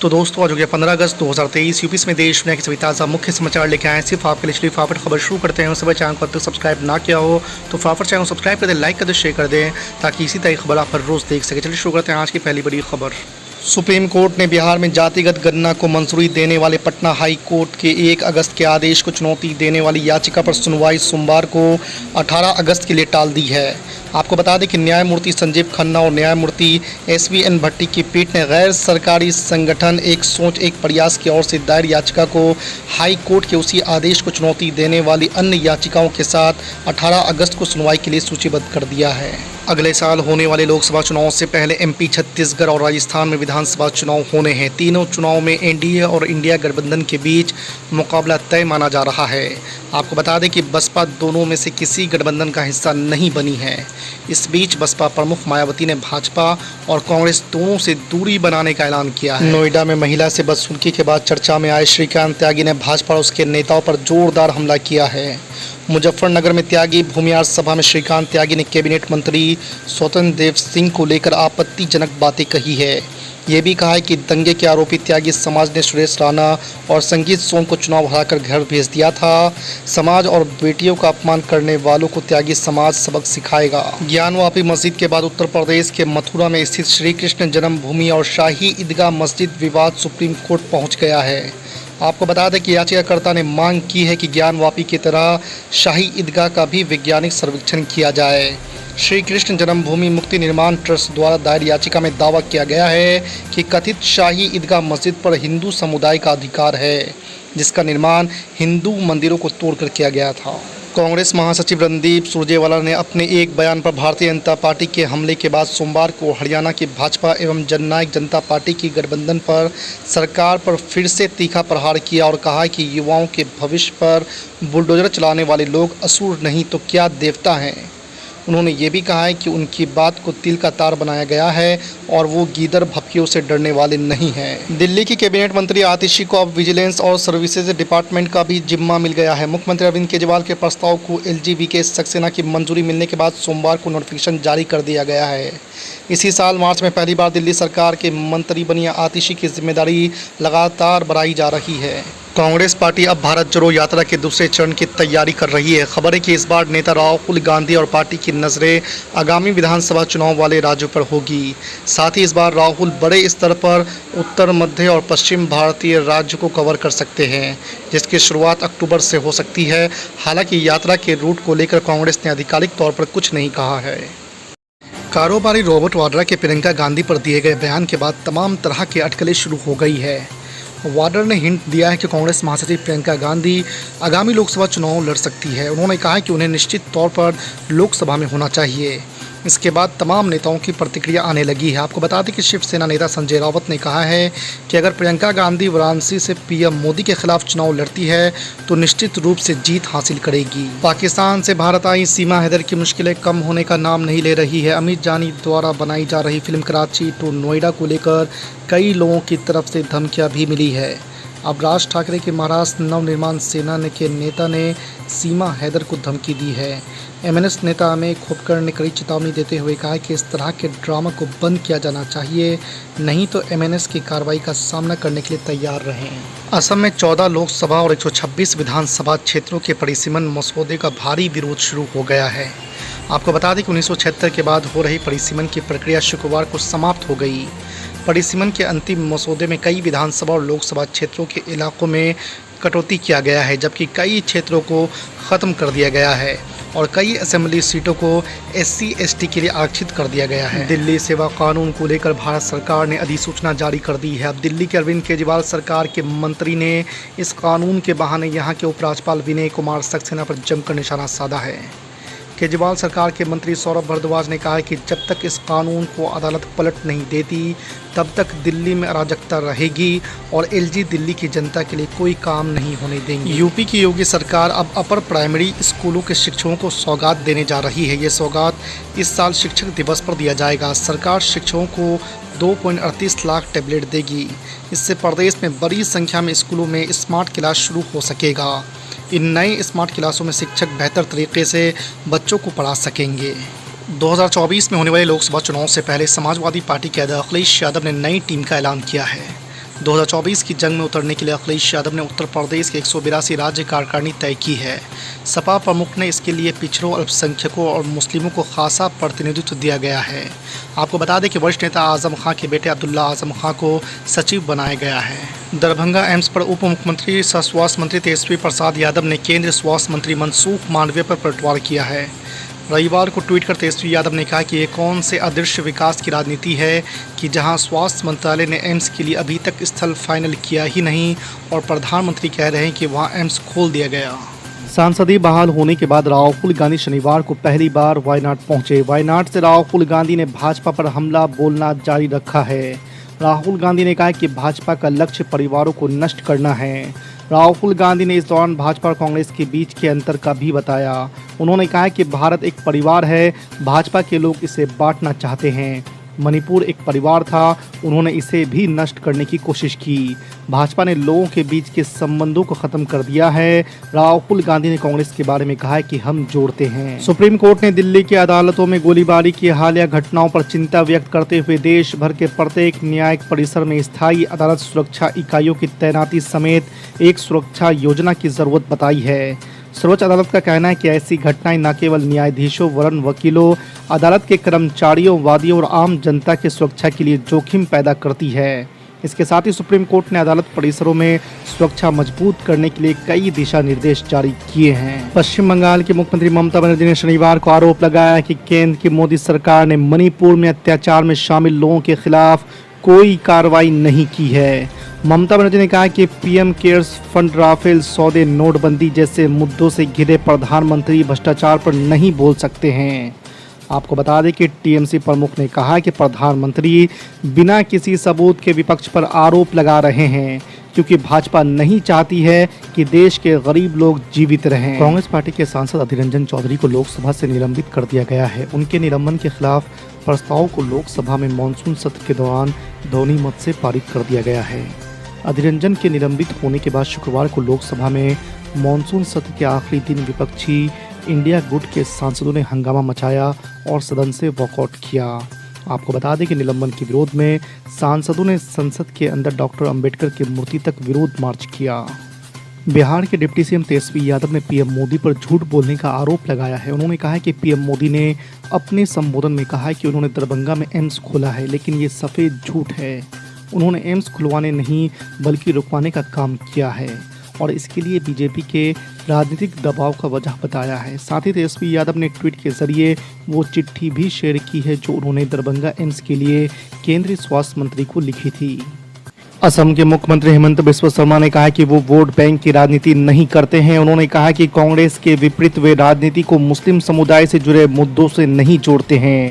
तो दोस्तों आज हो गया 15 अगस्त 2023। यूपी में देश दुनिया के सभी ताज़ा मुख्य समाचार लेके आए सिर्फ आपके लिए। चलिए फटाफट खबर शुरू करते हैं। उससे चैनल को अब तक सब्सक्राइब ना किया हो तो फटाफट चैनल को सब्सक्राइब कर दें, लाइक कर दें, शेयर कर दें ताकि इसी तरह खबर आप हर रोज़ देख सकें। चलिए शुरू करते हैं आज की पहली बड़ी खबर। सुप्रीम कोर्ट ने बिहार में जातिगत गणना को मंजूरी देने वाले पटना हाई कोर्ट के 1 अगस्त के आदेश को चुनौती देने वाली याचिका पर सुनवाई सोमवार को 18 अगस्त के लिए टाल दी है। आपको बता दें कि न्यायमूर्ति संजीव खन्ना और न्यायमूर्ति SVN भट्टी की पीठ ने गैर सरकारी संगठन एक सोच एक प्रयास की ओर से दायर याचिका को हाई कोर्ट के उसी आदेश को चुनौती देने वाली अन्य याचिकाओं के साथ 18 अगस्त को सुनवाई के लिए सूचीबद्ध कर दिया है। अगले साल होने वाले लोकसभा चुनाव से पहले MP, छत्तीसगढ़ और राजस्थान में विधानसभा चुनाव होने हैं। तीनों चुनाव में NDA और इंडिया गठबंधन के बीच मुकाबला तय माना जा रहा है। आपको बता दें कि बसपा दोनों में से किसी गठबंधन का हिस्सा नहीं बनी है। इस बीच बसपा प्रमुख मायावती ने भाजपा और कांग्रेस दोनों से दूरी बनाने का ऐलान किया है। नोएडा में महिला से बदसलूकी के बाद चर्चा में आए श्रीकांत त्यागी ने भाजपा और उसके नेताओं पर जोरदार हमला किया है। मुजफ्फरनगर में त्यागी भूमिहार सभा में श्रीकांत त्यागी ने कैबिनेट मंत्री स्वतंत्र देव सिंह को लेकर आपत्तिजनक बातें कही है। ये भी कहा है कि दंगे के आरोपी त्यागी समाज ने सुरेश राणा और संगीत सोम को चुनाव हराकर घर भेज दिया था। समाज और बेटियों का अपमान करने वालों को त्यागी समाज सबक सिखाएगा। ज्ञानवापी मस्जिद के बाद उत्तर प्रदेश के मथुरा में स्थित श्री कृष्ण जन्मभूमि और शाही ईदगाह मस्जिद विवाद सुप्रीम कोर्ट पहुँच गया है। आपको बता दें कि याचिकाकर्ता ने मांग की है कि ज्ञानवापी की तरह शाही ईदगाह का भी वैज्ञानिक सर्वेक्षण किया जाए। श्री कृष्ण जन्मभूमि मुक्ति निर्माण ट्रस्ट द्वारा दायर याचिका में दावा किया गया है कि कथित शाही ईदगाह मस्जिद पर हिंदू समुदाय का अधिकार है, जिसका निर्माण हिंदू मंदिरों को तोड़कर किया गया था। कांग्रेस महासचिव रणदीप सुरजेवाला ने अपने एक बयान पर भारतीय जनता पार्टी के हमले के बाद सोमवार को हरियाणा की भाजपा एवं जननायक जनता पार्टी की गठबंधन पर सरकार पर फिर से तीखा प्रहार किया और कहा कि युवाओं के भविष्य पर बुलडोजर चलाने वाले लोग असुर नहीं तो क्या देवता हैं। उन्होंने ये भी कहा है कि उनकी बात को तिल का तार बनाया गया है और वो गीदड़ भपकियों से डरने वाले नहीं हैं। दिल्ली की कैबिनेट मंत्री आतिशी को अब विजिलेंस और सर्विसेज डिपार्टमेंट का भी जिम्मा मिल गया है। मुख्यमंत्री अरविंद केजरीवाल के प्रस्ताव को LGVK सक्सेना की मंजूरी मिलने के बाद सोमवार को नोटिफिकेशन जारी कर दिया गया है। इसी साल मार्च में पहली बार दिल्ली सरकार के मंत्री बनी आतिशी की जिम्मेदारी लगातार बढ़ाई जा रही है। कांग्रेस पार्टी अब भारत जोड़ो यात्रा के दूसरे चरण की तैयारी कर रही है। खबर है कि इस बार नेता राहुल गांधी और पार्टी की नज़रें आगामी विधानसभा चुनाव वाले राज्यों पर होगी। साथ ही इस बार राहुल बड़े स्तर पर उत्तर, मध्य और पश्चिम भारतीय राज्यों को कवर कर सकते हैं, जिसकी शुरुआत अक्टूबर से हो सकती है। हालांकि यात्रा के रूट को लेकर कांग्रेस ने आधिकारिक तौर पर कुछ नहीं कहा है। कारोबारी रॉबर्ट वाड्रा के प्रियंका गांधी पर दिए गए बयान के बाद तमाम तरह की अटकलें शुरू हो गई है। वाड्रा ने हिंट दिया है कि कांग्रेस महासचिव प्रियंका गांधी आगामी लोकसभा चुनाव लड़ सकती है। उन्होंने कहा है कि उन्हें निश्चित तौर पर लोकसभा में होना चाहिए। इसके बाद तमाम नेताओं की प्रतिक्रिया आने लगी है। आपको बता दें कि शिवसेना नेता संजय राउत ने कहा है कि अगर प्रियंका गांधी वाराणसी से PM मोदी के खिलाफ चुनाव लड़ती है तो निश्चित रूप से जीत हासिल करेगी। पाकिस्तान से भारत आई सीमा हैदर की मुश्किलें कम होने का नाम नहीं ले रही है। अमित जानी द्वारा बनाई जा रही फिल्म कराची टू नोएडा को लेकर कई लोगों की तरफ से धमकियाँ भी मिली है। अब राज ठाकरे के महाराष्ट्र नवनिर्माण सेना के नेता ने सीमा हैदर को धमकी दी है। MNS नेता अमेय खोपकर ने कड़ी चेतावनी देते हुए कहा कि इस तरह के ड्रामा को बंद किया जाना चाहिए, नहीं तो MNS की कार्रवाई का सामना करने के लिए तैयार रहें। असम में 14 लोकसभा और 126 विधानसभा क्षेत्रों के परिसीमन मसौदे का भारी विरोध शुरू हो गया है। आपको बता दें कि 1976 के बाद हो रही परिसीमन की प्रक्रिया शुक्रवार को समाप्त हो गई। परिसीमन के अंतिम मसौदे में कई विधानसभा और लोकसभा क्षेत्रों के इलाकों में कटौती किया गया है, जबकि कई क्षेत्रों को ख़त्म कर दिया गया है और कई असेंबली सीटों को SC/ST के लिए आरक्षित कर दिया गया है। दिल्ली सेवा कानून को लेकर भारत सरकार ने अधिसूचना जारी कर दी है। अब दिल्ली के अरविंद केजरीवाल सरकार के मंत्री ने इस कानून के बहाने यहाँ के उपराज्यपाल विनय कुमार सक्सेना पर जमकर निशाना साधा है। केजरीवाल सरकार के मंत्री सौरभ भारद्वाज ने कहा है कि जब तक इस कानून को अदालत पलट नहीं देती तब तक दिल्ली में अराजकता रहेगी और LG दिल्ली की जनता के लिए कोई काम नहीं होने देंगे। यूपी की योगी सरकार अब अपर प्राइमरी स्कूलों के शिक्षकों को सौगात देने जा रही है। ये सौगात इस साल शिक्षक दिवस पर दिया जाएगा। सरकार शिक्षकों को 2.38 लाख टैबलेट देगी। इससे प्रदेश में बड़ी संख्या में स्कूलों में स्मार्ट क्लास शुरू हो सकेगा। इन नए स्मार्ट क्लासों में शिक्षक बेहतर तरीके से बच्चों को पढ़ा सकेंगे। 2024 में होने वाले लोकसभा चुनाव से पहले समाजवादी पार्टी के अध्यक्ष अखिलेश यादव ने नई टीम का ऐलान किया है। 2024 की जंग में उतरने के लिए अखिलेश यादव ने उत्तर प्रदेश के 182 राज्य कार्यकारिणी तय की है। सपा प्रमुख ने इसके लिए पिछड़ों, अल्पसंख्यकों और मुस्लिमों को खासा प्रतिनिधित्व दिया गया है। आपको बता दें कि वरिष्ठ नेता आजम खां के बेटे अब्दुल्ला आजम खां को सचिव बनाया गया है। दरभंगा एम्स पर उप मुख्यमंत्री सह स्वास्थ्य मंत्री तेजस्वी प्रसाद यादव ने केंद्रीय स्वास्थ्य मंत्री मनसुख मांडविया पर पलटवार किया है। रविवार को ट्वीट कर तेजस्वी यादव ने कहा कि ये कौन से अदृश्य विकास की राजनीति है कि जहां स्वास्थ्य मंत्रालय ने एम्स के लिए अभी तक स्थल फाइनल किया ही नहीं और प्रधानमंत्री कह रहे हैं कि वहां एम्स खोल दिया गया। सांसदीय बहाल होने के बाद राहुल गांधी शनिवार को पहली बार वायनाड पहुंचे। वायनाड से राहुल गांधी ने भाजपा पर हमला बोलना जारी रखा है। राहुल गांधी ने कहा कि भाजपा का लक्ष्य परिवारों को नष्ट करना है। राहुल गांधी ने इस दौरान भाजपा और कांग्रेस के बीच के अंतर का भी बताया। उन्होंने कहा कि भारत एक परिवार है, भाजपा के लोग इसे बांटना चाहते हैं। मणिपुर एक परिवार था, उन्होंने इसे भी नष्ट करने की कोशिश की। भाजपा ने लोगों के बीच के संबंधों को खत्म कर दिया है। राहुल गांधी ने कांग्रेस के बारे में कहा है कि हम जोड़ते हैं। सुप्रीम कोर्ट ने दिल्ली की अदालतों में गोलीबारी की हालिया घटनाओं पर चिंता व्यक्त करते हुए देश भर के प्रत्येक न्यायिक परिसर में स्थायी अदालत सुरक्षा इकाइयों की तैनाती समेत एक सुरक्षा योजना की जरूरत बताई है। सर्वोच्च अदालत का कहना है कि ऐसी घटनाएं न केवल न्यायाधीशों, वरन वकीलों, अदालत के कर्मचारियों, वादियों और आम जनता की सुरक्षा के लिए जोखिम पैदा करती है। इसके साथ ही सुप्रीम कोर्ट ने अदालत परिसरों में सुरक्षा मजबूत करने के लिए कई दिशा निर्देश जारी किए हैं। पश्चिम बंगाल की मुख्यमंत्री ममता बनर्जी ने शनिवार को आरोप लगाया कि केंद्र की मोदी सरकार ने मणिपुर में अत्याचार में शामिल लोगों के खिलाफ कोई कार्रवाई नहीं की है। ममता बनर्जी ने कहा कि पीएम केयर्स फंड, राफेल सौदे, नोटबंदी जैसे मुद्दों से घिरे प्रधानमंत्री भ्रष्टाचार पर नहीं बोल सकते हैं। आपको बता दें कि टीएमसी प्रमुख ने कहा कि प्रधानमंत्री बिना किसी सबूत के विपक्ष पर आरोप लगा रहे हैं क्योंकि भाजपा नहीं चाहती है कि देश के गरीब लोग जीवित रहें। कांग्रेस पार्टी के सांसद अधीर रंजन चौधरी को लोकसभा से निलंबित कर दिया गया है। उनके निलंबन के खिलाफ प्रस्ताव को लोकसभा में मानसून सत्र के दौरान ध्वनि मत से पारित कर दिया गया है। अधीर रंजन के निलंबित होने के बाद शुक्रवार को लोकसभा में मानसून सत्र के आखिरी दिन विपक्षी इंडिया गुट के सांसदों ने हंगामा मचाया और सदन से वॉकआउट किया। आपको बता दें कि निलंबन के विरोध में सांसदों ने संसद के अंदर डॉक्टर अंबेडकर की मूर्ति तक विरोध मार्च किया। बिहार के डिप्टी सीएम तेजस्वी यादव ने पीएम मोदी पर झूठ बोलने का आरोप लगाया है। उन्होंने कहा है कि पीएम मोदी ने अपने संबोधन में कहा है कि उन्होंने दरभंगा में एम्स खोला है, लेकिन ये सफ़ेद झूठ है। उन्होंने एम्स खुलवाने नहीं बल्कि रुकवाने का काम किया है और इसके लिए बीजेपी के राजनीतिक दबाव का वजह बताया है। साथ ही तेजस्वी यादव ने ट्वीट के जरिए वो चिट्ठी भी शेयर की है जो उन्होंने दरभंगा एम्स के लिए केंद्रीय स्वास्थ्य मंत्री को लिखी थी। असम के मुख्यमंत्री हेमंत बिस्वा शर्मा ने कहा कि वो वोट बैंक की राजनीति नहीं करते हैं। उन्होंने कहा कि कांग्रेस के विपरीत वे राजनीति को मुस्लिम समुदाय से जुड़े मुद्दों से नहीं जोड़ते हैं।